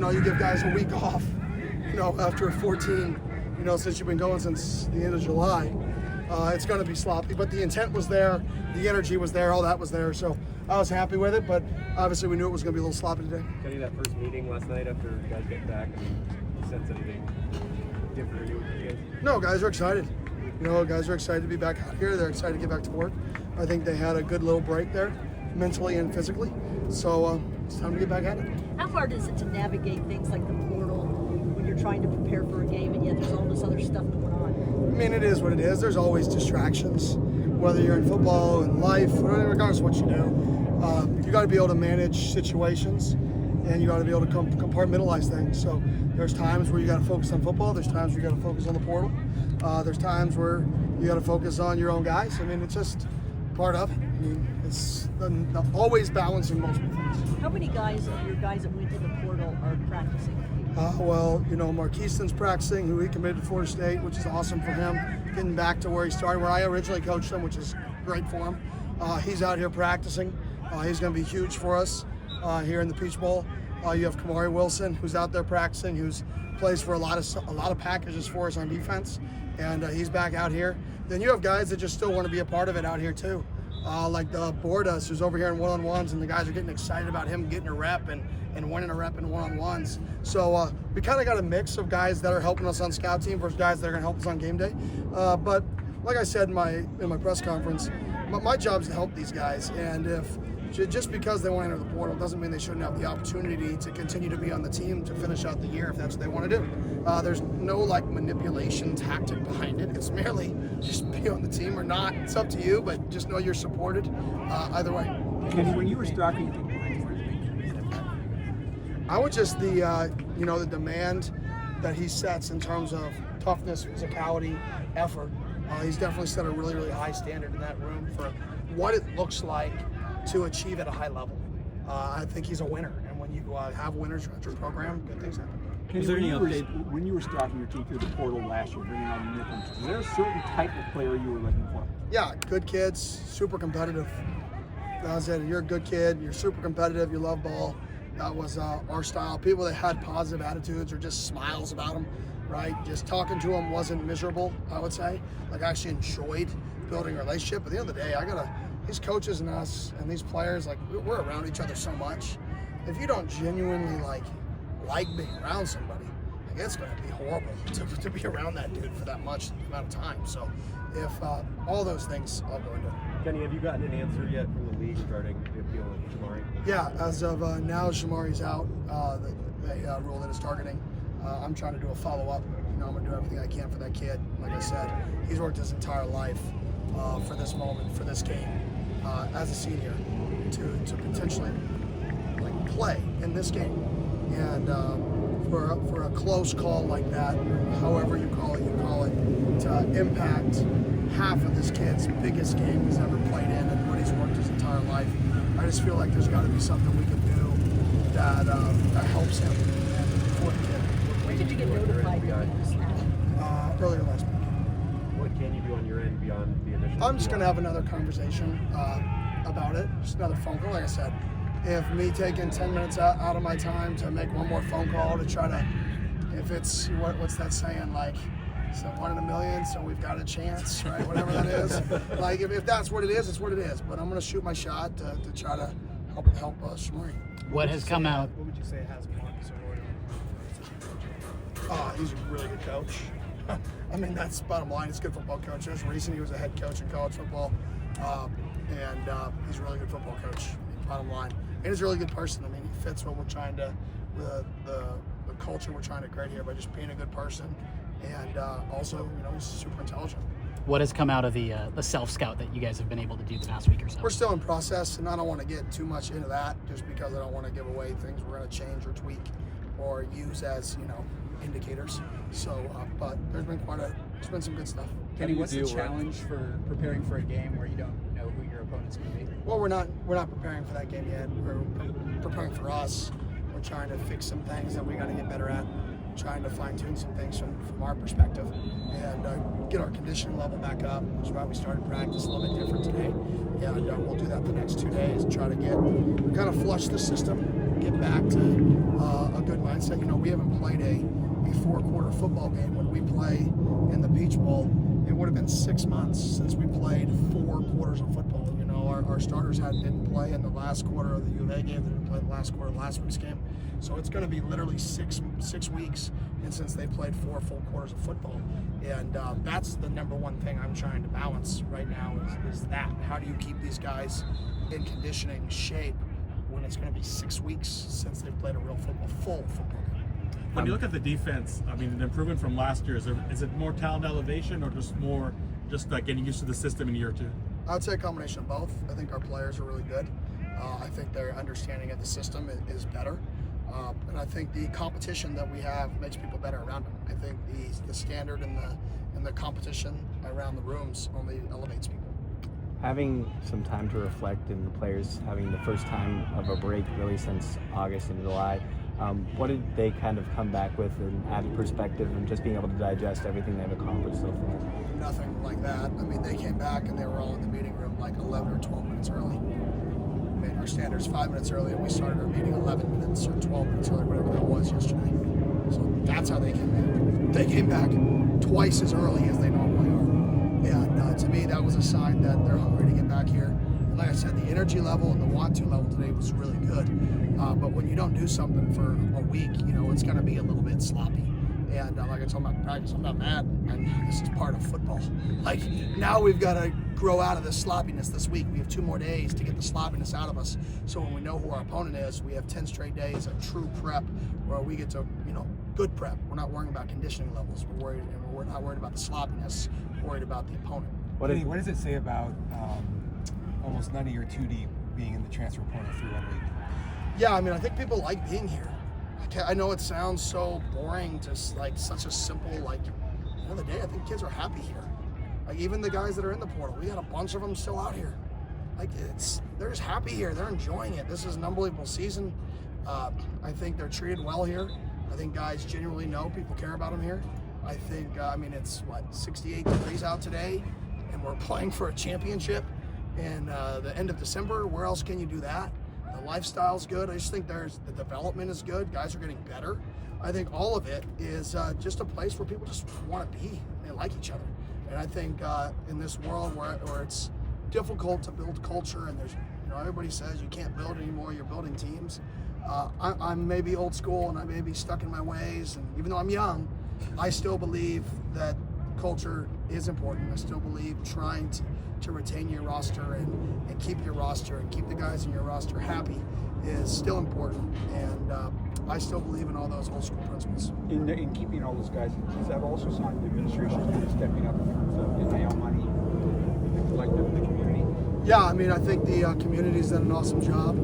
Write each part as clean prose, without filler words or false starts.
you give guys a week off, after 14, since you've been going since the end of July. It's going to be sloppy, but the intent was there, the energy was there, all that was there, so I was happy with it, but obviously we knew it was going to be a little sloppy today. Kenny, that first meeting last night after guys get back, you sense anything different with you guys? No, guys are excited. Guys are excited to be back out here. They're excited to get back to work. I think they had a good little break there, mentally and physically, so it's time to get back at it. How hard is it to navigate things like the portal when you're trying to prepare for a game and yet there's all this other stuff going on? I mean, it is what it is. There's always distractions, whether you're in football, in life, regardless of what you do. You got to be able to manage situations, and you got to be able to compartmentalize things. So there's times where you got to focus on football. There's times where you got to focus on the portal. There's times where you got to focus on your own guys. I mean, it's just part of it. I mean, it's always balancing multiple things. How many guys of your guys that went to the portal are practicing? Marquiston's practicing, who he committed to Florida State, which is awesome for him, getting back to where he started, where I originally coached him, which is great for him. He's out here practicing. He's going to be huge for us here in the Peach Bowl. You have Shamari Wilson, who's out there practicing, who's plays for a lot of packages for us on defense, and he's back out here. Then you have guys that just still want to be a part of it out here too, like the Bordas, who's over here in one-on-ones, and the guys are getting excited about him getting a rep and winning a rep in one-on-ones. So we kind of got a mix of guys that are helping us on scout team versus guys that are going to help us on game day. But like I said in my press conference, my job is to help these guys, and if just because they want to enter the portal doesn't mean they shouldn't have the opportunity to continue to be on the team to finish out the year if that's what they want to do. There's no manipulation tactic behind it. It's merely just be on the team or not. It's up to you, but just know you're supported either way. Kenny, when you were striking, I would just the demand that he sets in terms of toughness, physicality, effort. He's definitely set a really, really high standard in that room for what it looks like to achieve at a high level. I think he's a winner, and when you have winners at your program, good things happen. Kenny, when you were stocking your team through the portal last year, bringing on newcomers, is there a certain type of player you were looking for? Yeah, good kids, super competitive. As I said, you're a good kid, you're super competitive, you love ball. That was our style. People that had positive attitudes or just smiles about them, right? Just talking to them wasn't miserable, I would say. I actually enjoyed building a relationship. At the end of the day, these coaches and us and these players, we're around each other so much. If you don't genuinely like being around somebody, it's going to be horrible to be around that dude for that much amount of time. So if all those things all go into it. Kenny, have you gotten an answer yet from the league regarding the appeal of Shamari? Yeah, as of now, Shamari's out. They ruled it as targeting. I'm trying to do a follow-up. I'm going to do everything I can for that kid. Like I said, he's worked his entire life for this moment, for this game, as a senior, to potentially play in this game. And for a close call like that, however you call it, to impact half of this kid's biggest game he's ever played in and what he's worked his entire life, I just feel like there's got to be something we can do that helps him and for the kid. When did you get notified that he was snapped? Earlier last week. What can you do on your end beyond the initial? I'm just going to have another conversation about it, just another phone call. Like I said, if me taking 10 minutes out of my time to make one more phone call to try to, if it's, what's that saying, so 1 in a million, so we've got a chance, right? Whatever that is. If that's what it is, it's what it is. But I'm going to shoot my shot to try to help Shamari. What has come out? What would you say has Marcus Arroyo? He's a really good coach. I mean, that's bottom line. He's a good football coach. There's a reason he was a head coach in college football. And he's a really good football coach, bottom line. And he's a really good person. I mean, he fits what we're trying to, the culture we're trying to create here by just being a good person. And also, he's super intelligent. What has come out of the self-scout that you guys have been able to do the past week or so? We're still in process, and I don't want to get too much into that just because I don't want to give away things we're going to change or tweak or use as, indicators. So, but there's been some good stuff. Kenny, what's the challenge for preparing for a game where you don't know who your opponent's going to be? Well, we're not preparing for that game yet. We're preparing for us. We're trying to fix some things that we got to get better at. Trying to fine-tune some things from our perspective and get our conditioning level back up, which is why we started practice a little bit different today. And we'll do that the next 2 days and try to kind of flush the system, get back to a good mindset. said, we haven't played a 4-quarter football game. When we play in the Beach Bowl, it would have been 6 months since we played 4 quarters of football. Our starters didn't play in the last quarter of the U of A game. They didn't play the last quarter of last week's game. So it's going to be literally six weeks, and since they played 4 full quarters of football. And that's the number one thing I'm trying to balance right now is that. How do you keep these guys in conditioning shape when it's going to be 6 weeks since they've played a real full football game? When you look at the defense, I mean, an improvement from last year, is it more talent elevation or just like getting used to the system in year 2? I would say a combination of both. I think our players are really good. I think their understanding of the system is better. And I think the competition that we have makes people better around them. I think the standard and the competition around the rooms only elevates people. Having some time to reflect and the players having the first time of a break really since August and July, what did they kind of come back with an added perspective and just being able to digest everything they've accomplished so far? Nothing like that. I mean, they came back and they were all in the meeting room like 11 or 12 minutes early. I mean, our standard's 5 minutes early, and we started our meeting 11 minutes or 12 minutes early, whatever that was yesterday. So that's how they came back. They came back twice as early as they normally are. And to me, that was a sign that they're hungry to get back here. And like I said, the energy level and the want-to level today was really good. But when you don't do something for a week, it's going to be a little bit sloppy. And like I told them about practice, I'm not mad. This is part of football. Like, now we've got to grow out of this sloppiness this week. We have 2 more days to get the sloppiness out of us. So when we know who our opponent is, we have 10 straight days of true prep where we get to, good prep. We're not worrying about conditioning levels. We're not worried about the sloppiness. We're worried about the opponent. What does it say about almost none of your 2D being in the transfer portal through 1 week? Yeah, I mean, I think people like being here. I know it sounds so boring, just like such a simple, like, at the end of the day, I think kids are happy here. Like, even the guys that are in the portal, we had a bunch of them still out here. Like, they're just happy here. They're enjoying it. This is an unbelievable season. I think they're treated well here. I think guys genuinely know people care about them here. I think, it's 68 degrees out today, and we're playing for a championship in the end of December. Where else can you do that? The lifestyle's good. I just think the development is good. Guys are getting better. I think all of it is just a place where people just want to be. They like each other. And I think in this world where it's difficult to build culture, and there's, everybody says you can't build anymore, you're building teams. I'm maybe old school and I may be stuck in my ways, and even though I'm young, I still believe that culture is important. I still believe trying to retain your roster and keep your roster and keep the guys in your roster happy is still important. And I still believe in all those old school principles. In keeping all those guys, is that also something the administration is stepping up in terms of NIL money, the collective, the community? Yeah, I think the community's done an awesome job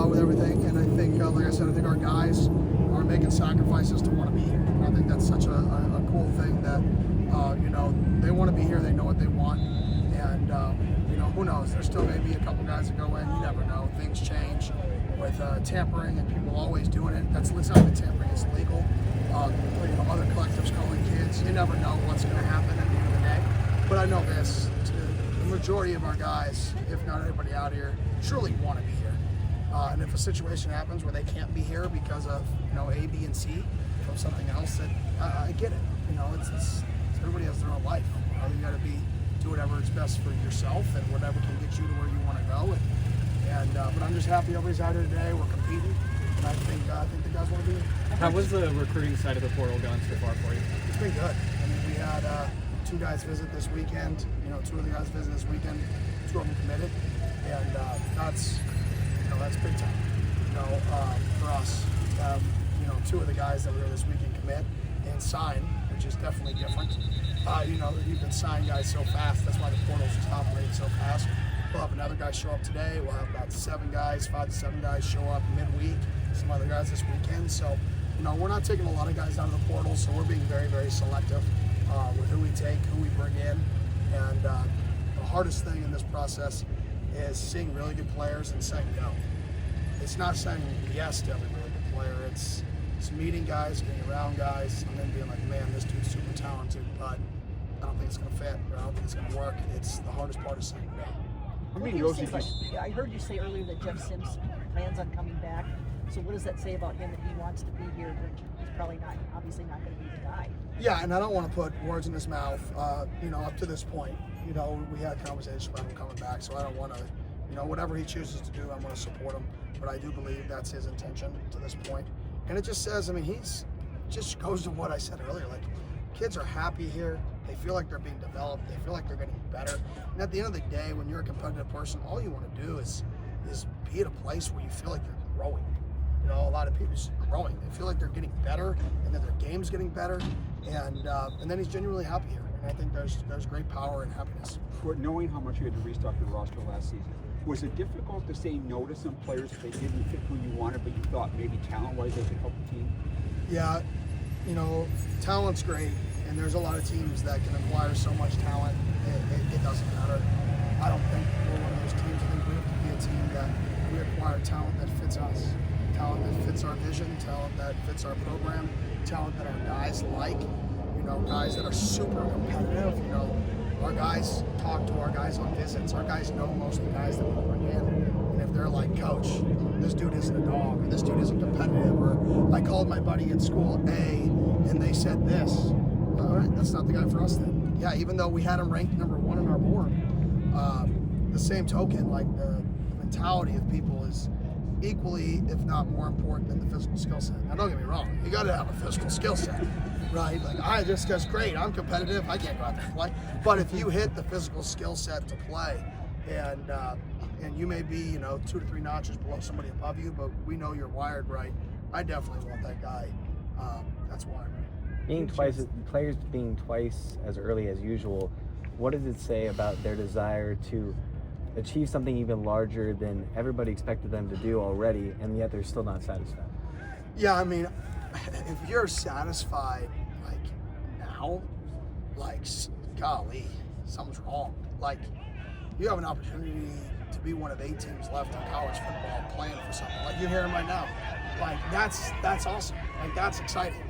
with everything, and I think, like I said, I think our guys are making sacrifices to want to be here. And I think that's such a cool thing that, they want to be here, they know what they want, and, who knows, there still may be a couple guys that go in, you never know, things change with tampering and people always doing it. It's not even tampering, it's legal. Other collectives calling kids, you never know what's going to happen at the end of the day. But I know this, the majority of our guys, if not everybody out here, truly want to be here. And if a situation happens where they can't be here because of, A, B, and C from something else, that I get it. It's everybody has their own life. You got to do whatever is best for yourself and whatever can get you to where you want to go. But I'm just happy everybody's out here today. We're competing, and I think the guys want to be here. How was the recruiting side of the portal gone so far for you? It's been good. We had 2 guys visit this weekend. 2 of the guys visit this weekend. 2 of them committed, and that's big time. For us, 2 of the guys that were here this weekend commit and sign, which is definitely different. You can sign guys so fast. That's why the portal's just operating so fast. We'll have another guy show up today. We'll have about 5 to 7 guys show up midweek. Some other guys this weekend. So, we're not taking a lot of guys out of the portal, so we're being very, very selective with who we take, who we bring in. And the hardest thing in this process is seeing really good players and saying no. It's not saying yes to every really good player. It's meeting guys, being around guys, and then being like, man, this dude's super talented, but I don't think it's going to fit, or I don't think it's going to work. It's the hardest part of saying no. I heard you say earlier that Jeff Sims plans on coming back. So what does that say about him that he wants to be here? probably obviously not going to be the guy. Yeah, and I don't want to put words in his mouth. Up to this point, we had conversations about him coming back, so I don't want to, whatever he chooses to do, I'm going to support him. But I do believe that's his intention to this point. And it just says, just goes to what I said earlier. Like, kids are happy here. They feel like they're being developed. They feel like they're getting better. And at the end of the day, when you're a competitive person, all you want to do is be at a place where you feel like you're growing. A lot of people are just growing. They feel like they're getting better, and that their game's getting better, and then he's genuinely happy here. And I think there's great power and happiness. For knowing how much you had to restock your roster last season, was it difficult to say no to some players if they didn't fit who you wanted, but you thought maybe talent-wise they could help the team? Yeah, talent's great, and there's a lot of teams that can acquire so much talent. It doesn't matter. I don't think we're one of those teams. I think we have to be a team that we acquire talent that fits us. Talent that fits our vision, talent that fits our program, talent that our guys like, guys that are super competitive. Our guys talk to our guys on visits. Our guys know most of the guys that we bring in. And if they're like, Coach, this dude isn't a dog, or this dude isn't competitive, or I called my buddy at school A and they said this, all right, that's not the guy for us then. Yeah, even though we had him ranked number 1 on our board, the same token, like the mentality of people is equally, if not more important than the physical skill set. Now, don't get me wrong, you got to have a physical skill set, right? Like, this guy's great, I'm competitive, I can't go out there and play. But if you hit the physical skill set to play, and you may be, 2 to 3 notches below somebody above you, but we know you're wired right, I definitely want that guy that's wired right. Players being twice as early as usual, what does it say about their desire to achieve something even larger than everybody expected them to do already, and yet they're still not satisfied? Yeah, if you're satisfied, now, golly, something's wrong. You have an opportunity to be one of 8 teams left in college football playing for something. You're hearing right now. That's awesome. That's exciting.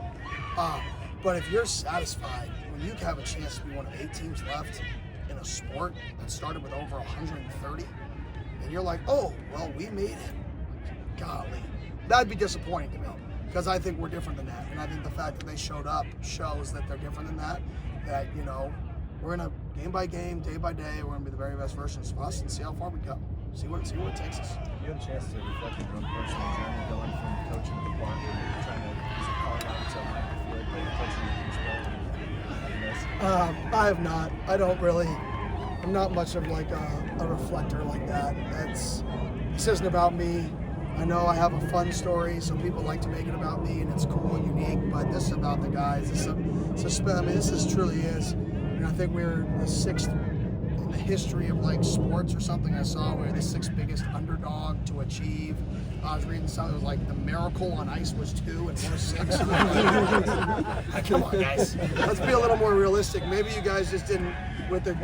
But if you're satisfied, when you have a chance to be one of 8 teams left in a sport that started with over 130, and you're like, oh, well, we made it. Golly, that'd be disappointing to me, because I think we're different than that. And I think the fact that they showed up shows that they're different than that, we're going to, game by game, day by day, we're going to be the very best versions of us and see how far we go. See what it takes us. You had a chance to reflect on your own personal journey going from coaching at the park and trying to carve out to life the field, but coaching in I have not. I don't really. I'm not much of a reflector like that. This isn't about me. I know I have a fun story, so people like to make it about me, and it's cool and unique. But this is about the guys. This truly is. I think we're the 6th in the history of sports or something. I saw we're the 6th biggest underdog to achieve. I was reading something. It was the miracle on ice was 2 and we're 6. Come on, guys. Let's be a little more realistic. Maybe you guys just didn't.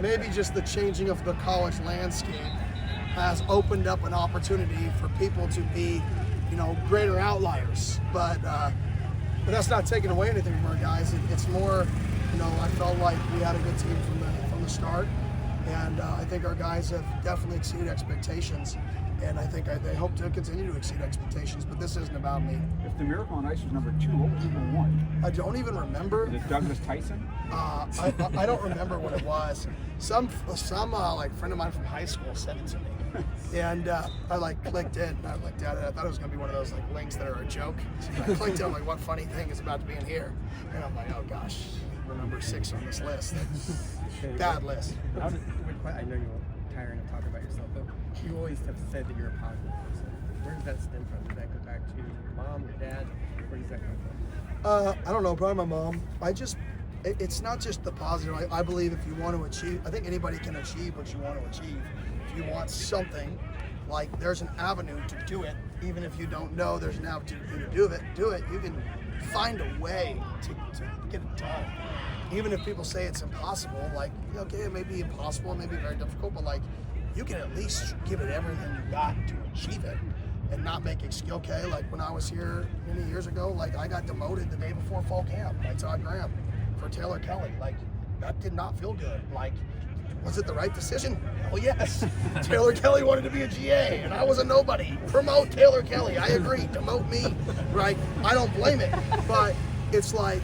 Maybe just the changing of the college landscape has opened up an opportunity for people to be, greater outliers. But that's not taking away anything from our guys. It's more, I felt like we had a good team from the start, and I think our guys have definitely exceeded expectations. And I think they hope to continue to exceed expectations, but this isn't about me. If the Miracle on Ice was number 2, what was number 1? I don't even remember. Was it Douglas Tyson? I don't remember what it was. Some friend of mine from high school sent it to me, and I clicked it, and I looked at it. I thought it was gonna be one of those links that are a joke. So I clicked it. I'm like, what funny thing is about to be in here? And I'm like, oh gosh, we're number 6 on this list. Bad list. I know you're tiring of talking about yourself, but you always have said that you're a positive person. Where does that stem from? Does that go back to your mom, your dad? Where does that come from? I don't know, probably my mom. It's not just the positive. I believe if you want to achieve, I think anybody can achieve what you want to achieve. If you want something, there's an avenue to do it. Even if you don't know there's an avenue to do it. You can find a way to get it done. Even if people say it's impossible, okay, it may be impossible, it may be very difficult, but you can at least give it everything you got to achieve it and not make excuses. Okay, when I was here many years ago, I got demoted the day before fall camp by Todd Graham for Taylor Kelly. That did not feel good. Was it the right decision? Hell yes. Taylor Kelly wanted to be a GA, and I was a nobody. Promote Taylor Kelly. I agree. Demote me, right? I don't blame it. But it's like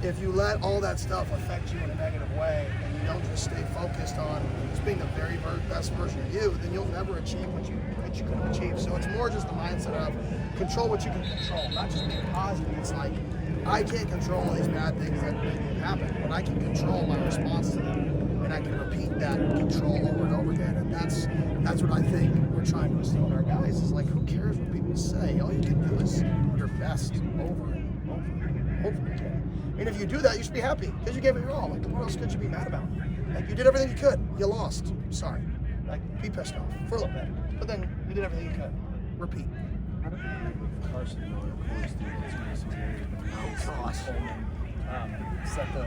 if you let all that stuff affect you in a negative way and you don't just stay focused on just being the very best version of you, then you'll never achieve what you could have achieved. So it's more just the mindset of control what you can control, not just being positive. It's like, I can't control all these bad things that maybe happen, but I can control my response to them, and I can repeat that control over and over again. And that's what I think we're trying to instill in our guys. Is like, who cares what people say? All you can do is your best over and over and over again. And if you do that, you should be happy because you gave it your all. Like, what else could you be mad about? Like, you did everything you could. You lost. Sorry. Like, be pissed off for a little bit, but then you did everything you could. Repeat. Carson Miller, Corey Stevens, Mason Gary, Coleman, set the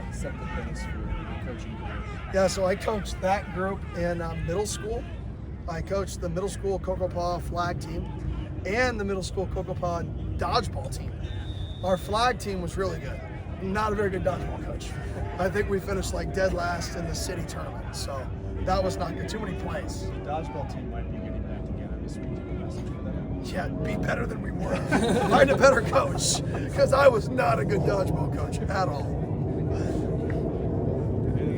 pace for your coaching career. Yeah, so I coached that group in middle school. I coached the middle school Cocoa Paw flag team and the middle school Cocoa Paw dodgeball team. Our flag team was really good. Not a very good dodgeball coach. I think we finished like dead last in the city tournament, so that was not good. Too many plays. The dodgeball team might be getting back together this week. Do you have a message for them? Yeah, be better than we were. Find a better coach, because I was not a good dodgeball coach at all.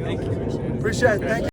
Thank you. Appreciate it. Thank you.